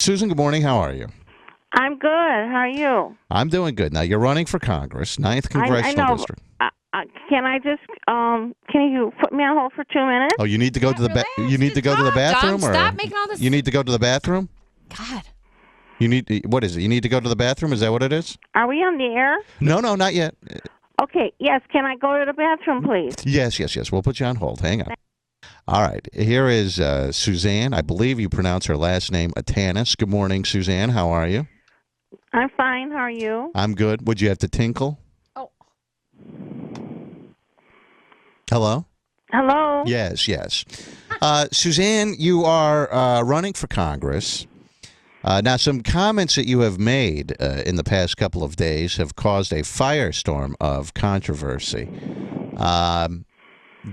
Susan, good morning. How are you? I'm good. How are you? I'm doing good. Now, you're running for Congress, Ninth I Congressional know. District. Can I just can you put me on hold for 2 minutes? Oh, you need to go to the you need to go to the bathroom, John, or stop making all this. you need to go to the bathroom? God. What is it? You need to go to the bathroom? Is that what it is? Are we on the air? No, not yet. Okay. Yes. Can I go to the bathroom, please? Yes. We'll put you on hold. Hang on. All right. Here is Susanne. I believe you pronounce her last name Atanus. Good morning, Susanne. How are you? I'm fine. How are you? I'm good. Would you have to tinkle? Oh. Hello. Yes. Susanne, you are running for Congress. Now, some comments that you have made in the past couple of days have caused a firestorm of controversy.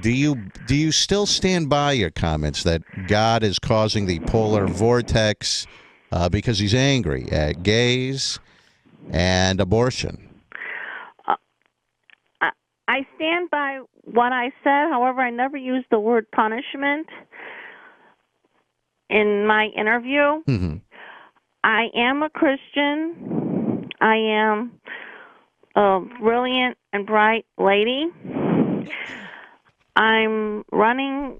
Do you still stand by your comments that God is causing the polar vortex because he's angry at gays and abortion? I stand by what I said. However, I never used the word punishment in my interview. Mm-hmm. I am a Christian. I am a brilliant and bright lady. I'm running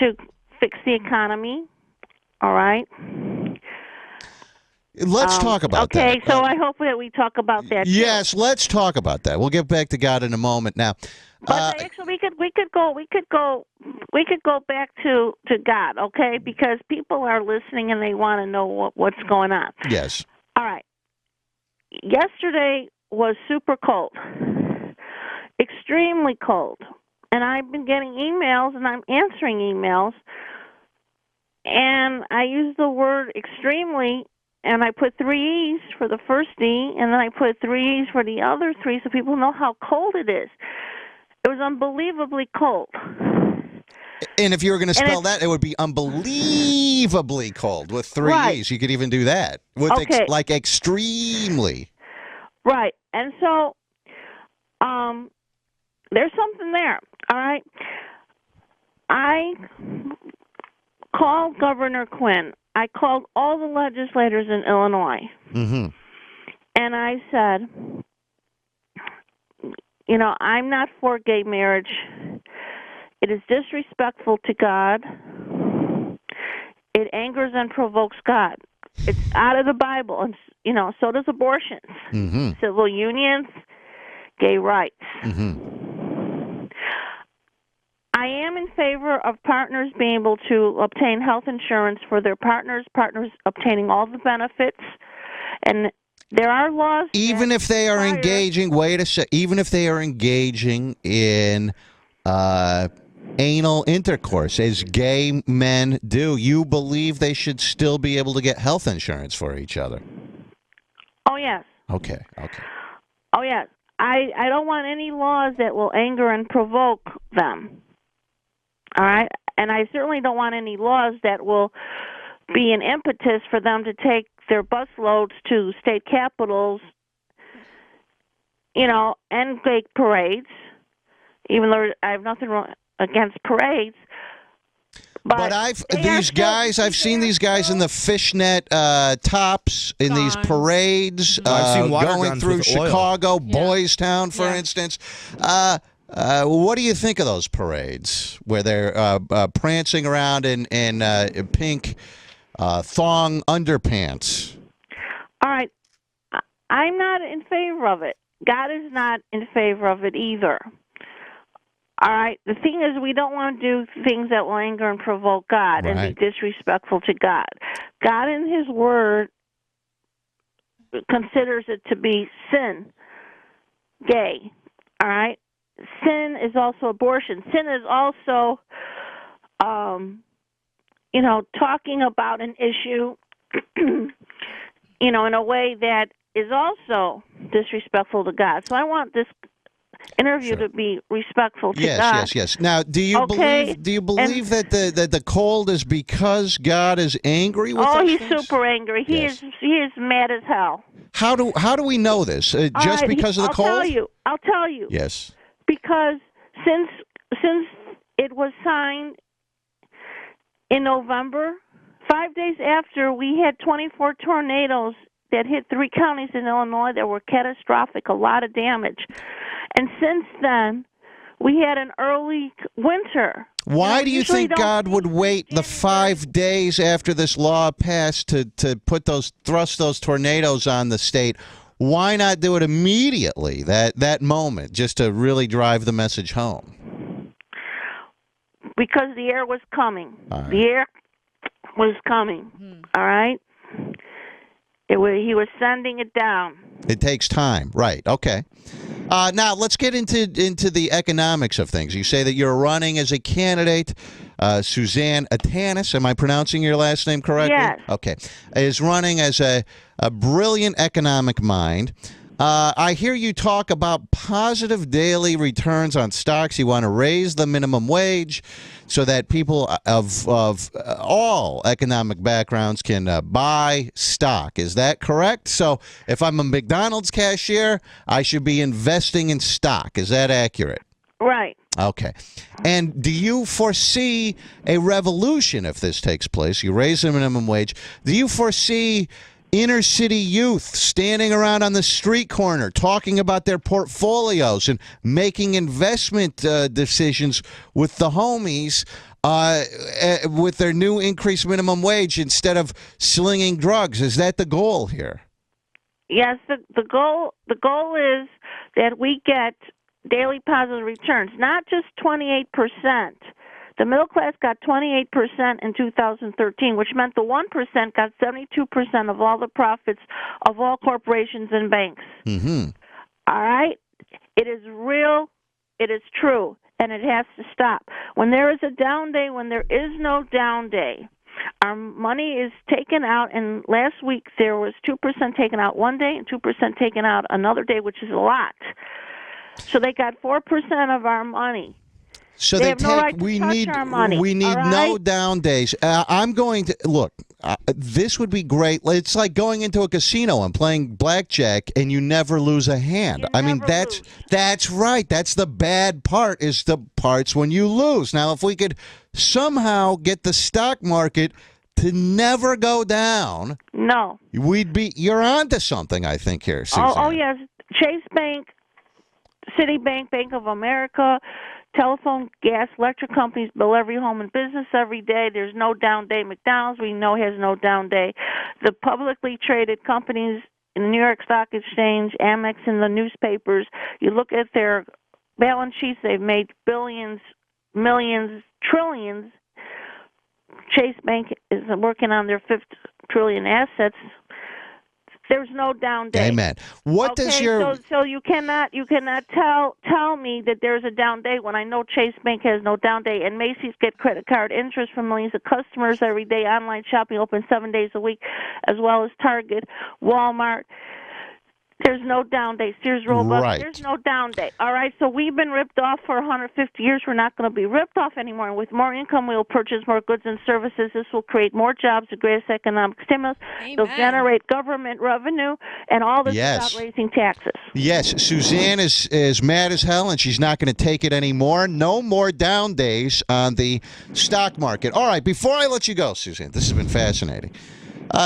to fix the economy. All right. Let's talk about that. Okay, so I hope that we talk about that. Yes, let's talk about that. We'll get back to God in a moment. Now, but actually, we could go back to God, okay? Because people are listening and they want to know what's going on. Yes. All right. Yesterday was super cold, extremely cold, and I've been getting emails and I'm answering emails, and I use the word extremely. And I put 3 E's for the first E, and then I put 3 E's for the other 3 so people know how cold it is. It was unbelievably cold. And if you were going to spell that, it would be unbelievably cold with 3 E's. You could even do that with like extremely. Right. And so there's something there, all right? I called Governor Quinn. I called all the legislators in Illinois, and I said, I'm not for gay marriage. It is disrespectful to God. It angers and provokes God. It's out of the Bible, and so does abortions, civil unions, gay rights. I am in favor of partners being able to obtain health insurance for their partners obtaining all the benefits. And there are laws. Even if they are engaging, even if they are engaging in anal intercourse, as gay men do, you believe they should still be able to get health insurance for each other? Oh, yes. Okay. Oh, yes. I don't want any laws that will anger and provoke them. All right? And I certainly don't want any laws that will be an impetus for them to take their bus loads to state capitals, and fake parades, even though I have nothing wrong against parades. But I've seen these guys in the fishnet tops in these parades going through Chicago, Boys Town, for instance. What do you think of those parades where they're prancing around in pink thong underpants? All right. I'm not in favor of it. God is not in favor of it either. All right. The thing is, we don't want to do things that will anger and provoke God and be disrespectful to God. God in His Word considers it to be sin, gay. All right. Sin is also abortion. Sin is also, talking about an issue, in a way that is also disrespectful to God. So I want this interview to be respectful to God. Yes. Now, do you believe that the cold is because God is angry with us? Oh, he's super angry. He is mad as hell. How do we know this? Just because of the cold? I'll tell you. Yes. Because since it was signed in November 5 days after, we had 24 tornadoes that hit 3 counties in Illinois that were catastrophic, a lot of damage. And since then, we had an early winter. Why do you think God would wait the 5 days after this law passed to thrust those tornadoes on the state? Why not do it immediately, that moment, just to really drive the message home? Because the air was coming. Right. The air was coming. All right? He was sending it down. It takes time. Right. Okay. Now, let's get into the economics of things. You say that you're running as a candidate. Susanne Atanus, am I pronouncing your last name correctly? Yes. Okay. Is running as a brilliant economic mind. I hear you talk about positive daily returns on stocks. You want to raise the minimum wage so that people of all economic backgrounds can buy stock. Is that correct? So if I'm a McDonald's cashier, I should be investing in stock. Is that accurate? Right. Okay. And do you foresee a revolution if this takes place? You raise the minimum wage. Do you foresee inner city youth standing around on the street corner talking about their portfolios and making investment decisions with the homies with their new increased minimum wage instead of slinging drugs? Is that the goal here? Yes, the goal is that we get daily positive returns, not just 28%. The middle class got 28% in 2013, which meant the 1% got 72% of all the profits of all corporations and banks. Mm-hmm. All right? It is real. It is true. And it has to stop. When there is a down day, when there is no down day, our money is taken out. And last week there was 2% taken out one day and 2% taken out another day, which is a lot. So they got 4% of our money. So they have no right to touch our money. We need no down days. I'm going to look. This would be great. It's like going into a casino and playing blackjack, and you never lose a hand. I mean, that's right. That's the bad part. Is the parts when you lose. Now, if we could somehow get the stock market to never go down, no, you're onto something. I think here, Susanne. Oh yes, Chase Bank, Citibank, Bank of America. Telephone, gas, electric companies bill every home and business every day. There's no down day. McDonald's, we know, has no down day. The publicly traded companies in the New York Stock Exchange, Amex in the newspapers, you look at their balance sheets, they've made billions, millions, trillions. Chase Bank is working on their 5th trillion assets. There's no down day. Amen. What does your so you cannot tell me that there's a down day when I know Chase Bank has no down day, and Macy's get credit card interest from millions of customers every day. Online shopping open 7 days a week, as well as Target, Walmart. There's no down day. Sears Roebuck, right. There's no down day. All right, so we've been ripped off for 150 years. We're not going to be ripped off anymore. And with more income, we will purchase more goods and services. This will create more jobs, the greatest economic stimulus. Amen. It'll generate government revenue, and all this without raising taxes. Yes, Susanne is mad as hell, and she's not going to take it anymore. No more down days on the stock market. All right, before I let you go, Susanne, this has been fascinating.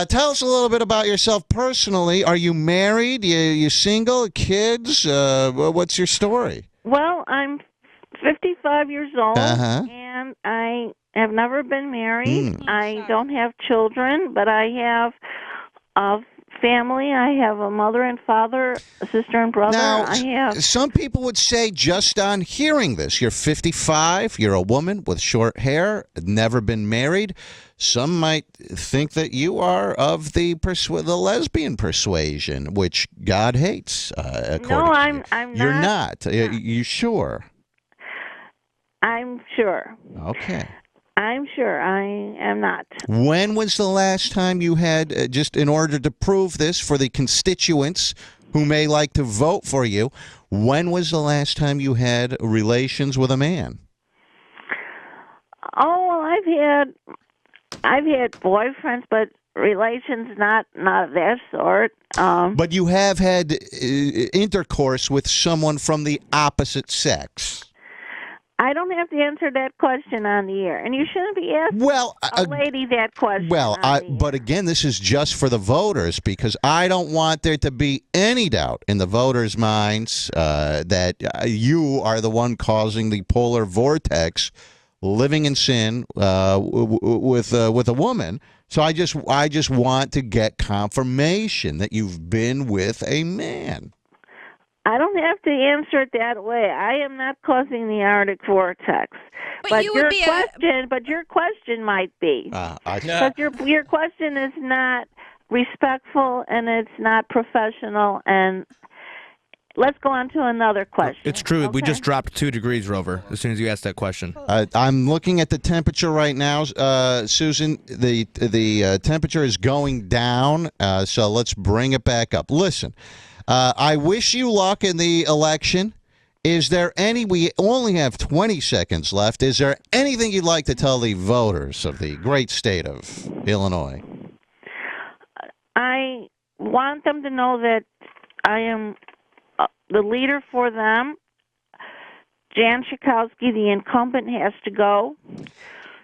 Tell us a little bit about yourself personally. Are you married? You single? Kids? What's your story? Well, I'm 55 years old, Uh-huh. and I have never been married. Mm. I don't have children, but I have a family. I have a mother and father, a sister and brother. Now, some people would say, just on hearing this, you're 55, you're a woman with short hair, never been married. Some might think that you are of the lesbian persuasion, which God hates. No, I'm not. You're not. You sure? I'm sure. Okay. I'm sure I am not. When was the last time you had, just in order to prove this for the constituents who may like to vote for you, when was the last time you had relations with a man? Oh, well, I've had boyfriends, but relations not of that sort. But you have had intercourse with someone from the opposite sex. I don't have to answer that question on the air, and you shouldn't be asking a lady that question. But again, this is just for the voters, because I don't want there to be any doubt in the voters' minds that you are the one causing the polar vortex, living in sin with a woman. So I just want to get confirmation that you've been with a man. I don't have to answer it that way. I am not causing the Arctic vortex. But your question might be. Because your question is not respectful and it's not professional. And let's go on to another question. It's true. Okay. We just dropped 2 degrees, Rover, as soon as you asked that question. I'm looking at the temperature right now, Susan. The temperature is going down, so let's bring it back up. Listen. I wish you luck in the election. Is there we only have 20 seconds left. Is there anything you'd like to tell the voters of the great state of Illinois? I want them to know that I am the leader for them. Jan Schakowsky, the incumbent, has to go.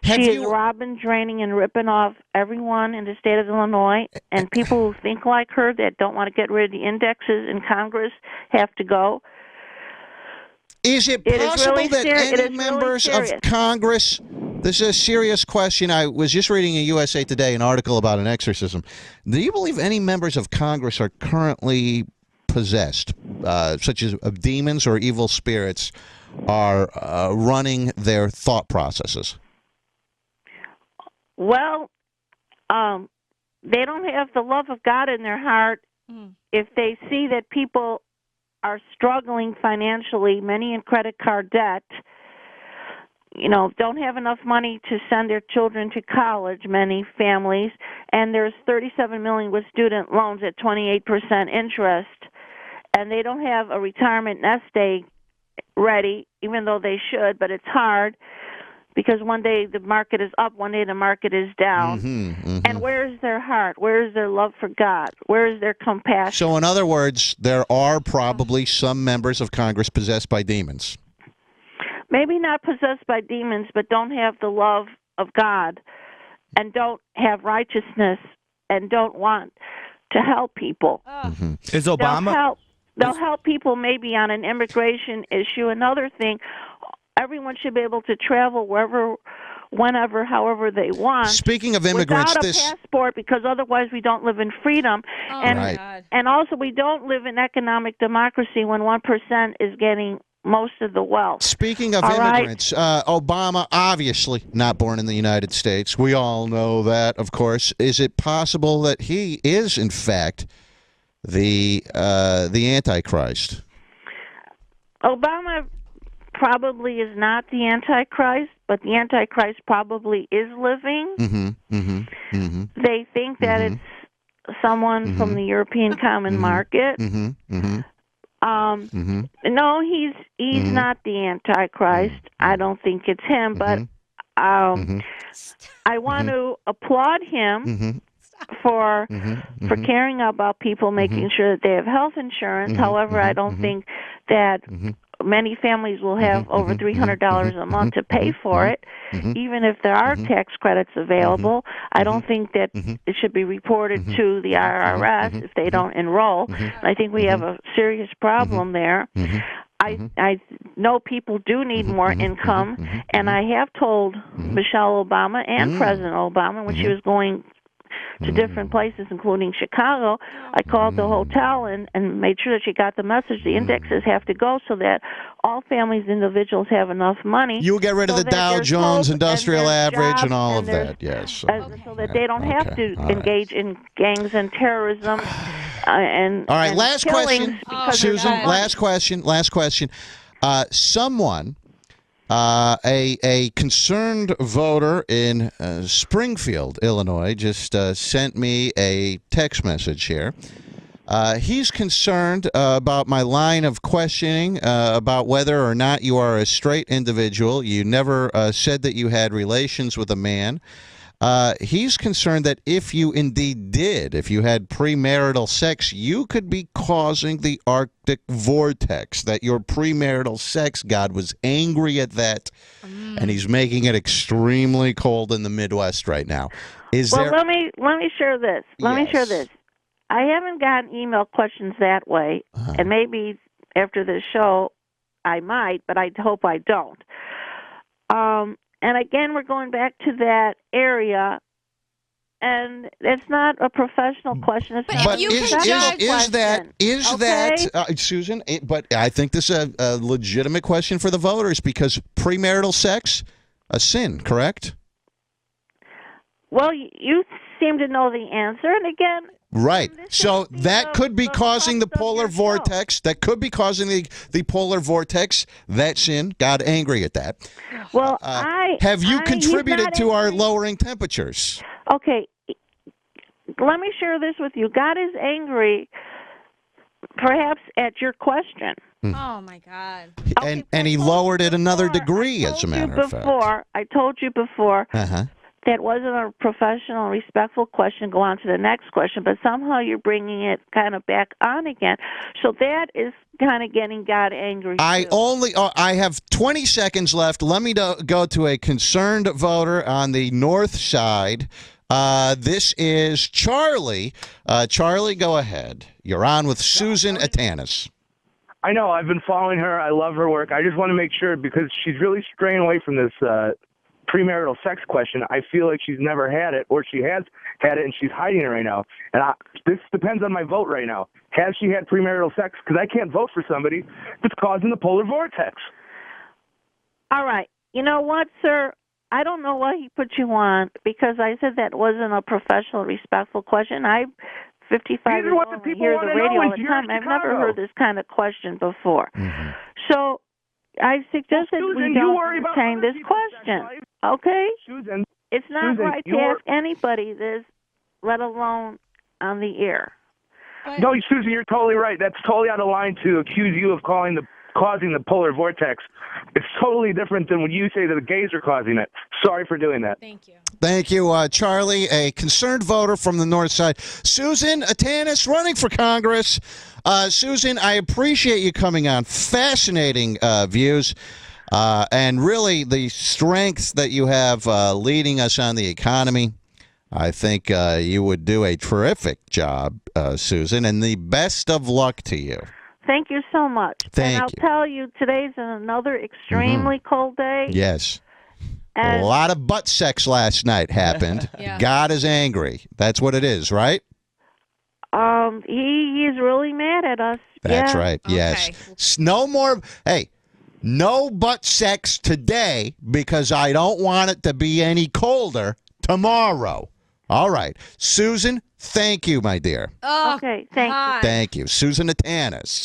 She is robbing, draining, and ripping off everyone in the state of Illinois, and people who think like her that don't want to get rid of the indexes in Congress have to go. Is it possible that any members of Congress, this is a serious question. I was just reading in USA Today an article about an exorcism. Do you believe any members of Congress are currently possessed, such as demons or evil spirits, are running their thought processes? Well, they don't have the love of God in their heart if they see that people are struggling financially, many in credit card debt, don't have enough money to send their children to college, many families, and there's 37 million with student loans at 28% interest, and they don't have a retirement nest egg ready, even though they should, but it's hard. Because one day the market is up, one day the market is down. And where is their heart? Where is their love for God? Where is their compassion? So in other words, there are probably some members of Congress possessed by demons. Maybe not possessed by demons, but don't have the love of God and don't have righteousness and don't want to help people. Is Obama... They'll help people maybe on an immigration issue. Another thing... Everyone should be able to travel wherever, whenever, however they want. Speaking of immigrants, without a passport, because otherwise we don't live in freedom. And also we don't live in economic democracy when 1% is getting most of the wealth. Speaking of immigrants, Obama obviously not born in the United States. We all know that, of course. Is it possible that he is, in fact, the Antichrist? Obama probably is not the Antichrist, but the Antichrist probably is living. They think that it's someone from the European Common Market. No, he's not the Antichrist. I don't think it's him, but I want to applaud him for caring about people, making sure that they have health insurance. However, I don't think that many families will have over $300 a month to pay for it, even if there are tax credits available. I don't think that it should be reported to the IRS if they don't enroll. I think we have a serious problem there. I know people do need more income, and I have told Michelle Obama and President Obama when she was going to different places, including Chicago. I called the hotel and made sure that she got the message. The indexes have to go so that all families, individuals have enough money. You will get rid of the Dow Jones Industrial Average and all of that, yes. So that they don't have to engage in gangs and terrorism and all right, last question, Susan, last question. Someone... a concerned voter in Springfield, Illinois, just sent me a text message here. He's concerned about my line of questioning about whether or not you are a straight individual. You never said that you had relations with a man. He's concerned that if you indeed did, if you had premarital sex, you could be causing the Arctic vortex, that your premarital sex, God was angry at that, and he's making it extremely cold in the Midwest right now. Let me share this. Let me share Yes. this. I haven't gotten email questions that way, and maybe after this show I might, but I hope I don't. And again, we're going back to that area, and it's not a professional question. It's But is that okay? Susan? But I think this is a legitimate question for the voters, because premarital sex, a sin, correct? Well, you seem to know the answer, and again. Right. So that could be causing the polar vortex. That could be causing the polar vortex. That's in. God angry at that. Well, have you contributed to our lowering temperatures? Okay. Let me share this with you. God is angry, perhaps, at your question. Oh, my God. Okay, and he lowered it another degree, as a matter of fact. I told you before. That wasn't a professional, respectful question. Go on to the next question, but somehow you're bringing it kind of back on again. So that is kind of getting God angry. I have 20 seconds left. Let me go to a concerned voter on the north side. This is Charlie. Charlie, go ahead. You're on with Susanne Atanus. I know. I've been following her. I love her work. I just want to make sure, because she's really straying away from this premarital sex question. I feel like she's never had it, or she has had it and she's hiding it right now. And this depends on my vote right now. Has she had premarital sex? Because I can't vote for somebody that's causing the polar vortex. All right. You know what, sir? I don't know why he put you on, because I said that wasn't a professional, respectful question. I'm 55 years old and hear the radio all the time. I've never heard this kind of question before. So I suggested we don't entertain this question. Okay? Susan, it's not right to ask anybody this, let alone on the air. No, Susan, you're totally right. That's totally out of line to accuse you of causing the polar vortex. It's totally different than when you say that the gays are causing it. Sorry for doing that. Thank you. Thank you, Charlie, a concerned voter from the north side. Susanne Atanus, running for Congress. Susan, I appreciate you coming on. Fascinating views, and really the strength that you have leading us on the economy. I think you would do a terrific job, Susan, and the best of luck to you. Thank you so much. Thank and I'll tell you, today's another extremely cold day. Yes. And a lot of butt sex last night happened. Yeah. God is angry. That's what it is, right? He's really mad at us. That's yeah. right. Yes. No more. Hey, no butt sex today, because I don't want it to be any colder tomorrow. All right. Susan, thank you, my dear. Oh, okay. Thank you. Thank you. Susanne Atanus.